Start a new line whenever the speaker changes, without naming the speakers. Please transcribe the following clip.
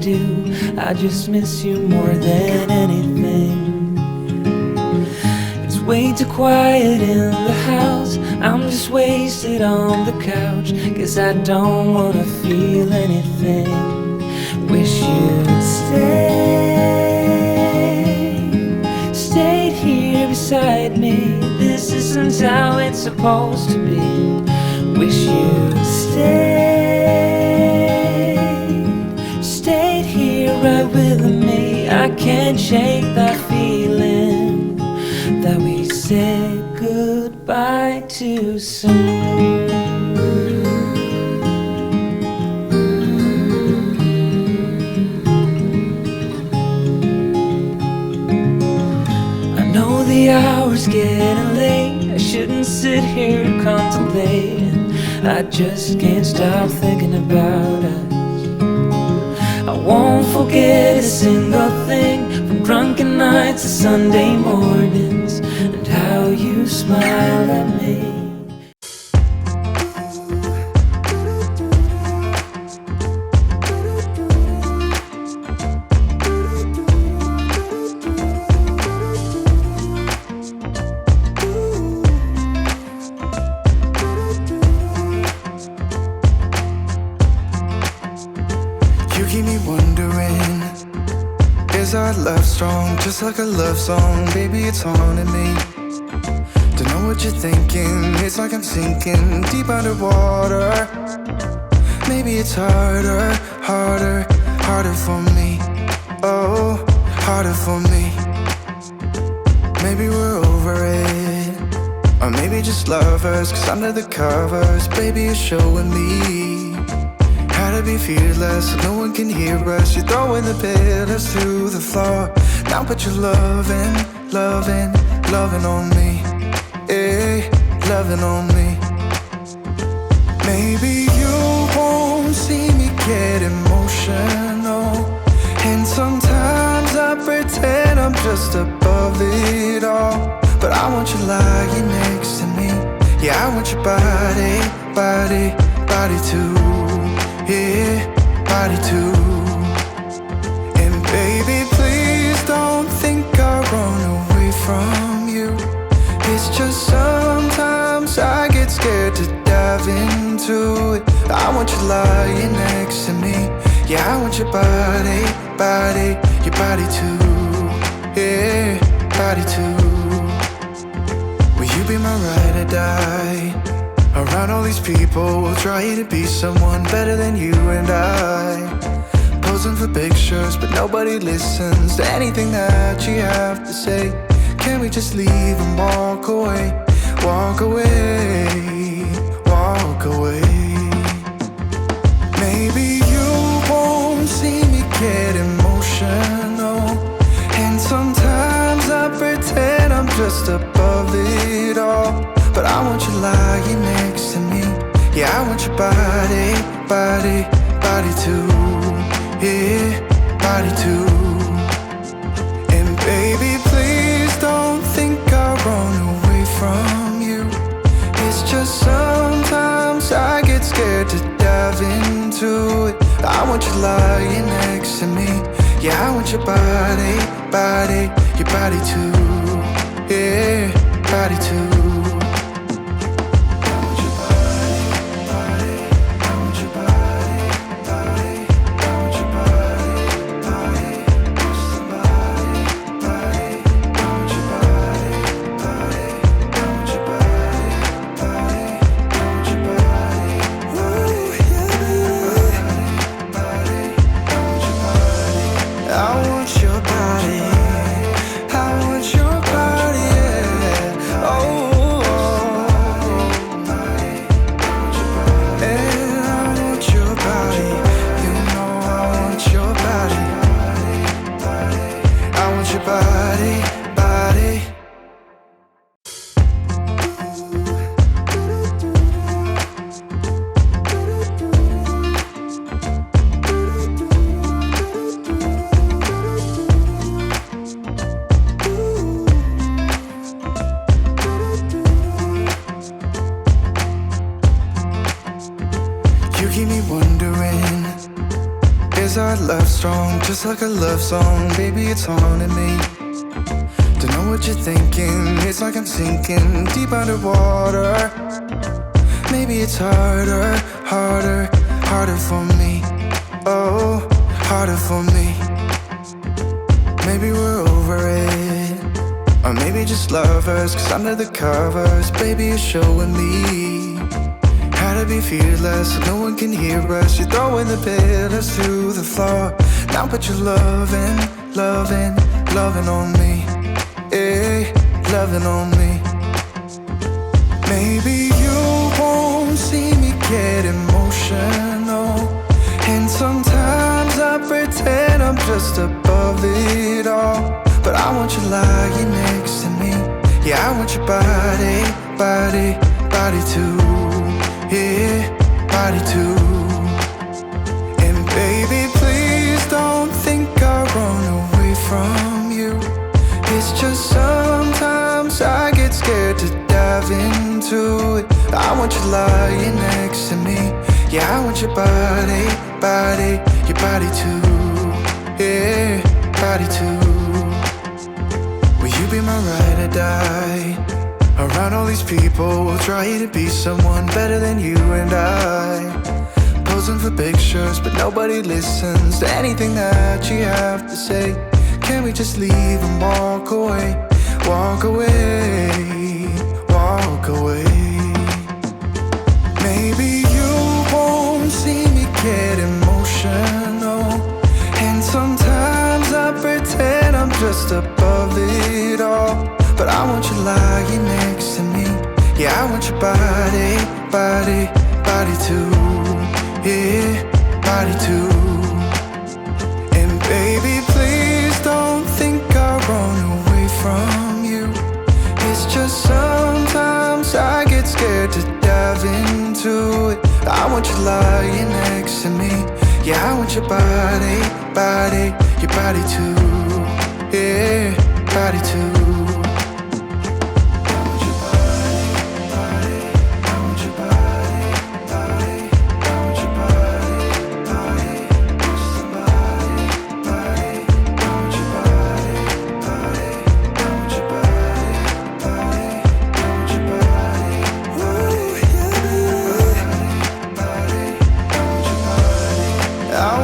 do. I just miss you more than anything. It's way too quiet in the house. I'm just wasted on the couch. Guess I don't wanna feel anything. Wish you'd stayed here beside me. This isn't how it's supposed to be. Wish you'd stayed here right with me. I can't shake that feeling that we said goodbye too soon. The hour's getting late. I shouldn't sit here contemplating. I just can't stop thinking about us. I won't forget a single thing, from drunken nights to Sunday mornings, and how you smile at me.
You keep me wondering, is our love strong? Just like a love song, baby, it's haunting me. Don't know what you're thinking, it's like I'm sinking deep underwater. Maybe it's harder for me. Oh, harder for me. Maybe we're over it, or maybe just lovers, 'cause under the covers, baby, you're showing me how to be fearless so no one can hear us. You're throwing the pillars through the floor. Now put your loving on me. Hey, loving on me. Maybe you won't see me get emotional, and sometimes I pretend I'm just above it all. But I want you lying next to me. Yeah, I want your body too. Yeah, body too. And baby, please don't think I run away from you. It's just sometimes I get scared to dive into it. I want you lying next to me. Yeah, I want your body too. Yeah, body too. Will you be my ride or die? Around all these people, trying to be someone better than you and I. Posing for pictures, but nobody listens to anything that you have to say. Can we just leave and walk away? Walk away, walk away. Maybe you won't see me get emotional, and sometimes I pretend I'm just above it all. But I want you lying next to me. Yeah, I want your body too. Yeah, body too. And baby, please don't think I run away from you. It's just sometimes I get scared to dive into it. I want you lying next to me. Yeah, I want your body too. Yeah, body too. Oh Just like a love song, baby, it's haunting me. Don't know what you're thinking, it's like I'm sinking deep underwater. Maybe it's harder, harder, harder for me. Oh, harder for me. Maybe we're over it, or maybe just lovers, cause under the covers, baby, you're showing me how to be fearless so no one can hear us. You're throwing the pillars through the floor. Now put your loving, loving, loving on me. Eh, loving on me. Maybe you won't see me get emotional, and sometimes I pretend I'm just above it all. But I want you lying next to me. Yeah, I want your body, body, body too. Yeah, body too. And baby, please don't think I run away from you. It's just sometimes I get scared to dive into it. I want you lying next to me. Yeah, I want your body, body, your body too. Yeah, body too. Will you be my ride or die? Around all these people, we'll try to be someone better than you and I. Posing for pictures, but nobody listens to anything that you have to say. Can we just leave and walk away? Walk away, walk away. Maybe you won't see me get emotional, and sometimes I pretend I'm just above it all. But I want you lying next to me. Yeah, I want your body, body, body too. Yeah, body too. And baby, please don't think I run away from you. It's just sometimes I get scared to dive into it. I want you lying next to me. Yeah, I want your body, body, your body too. Yeah, body too. I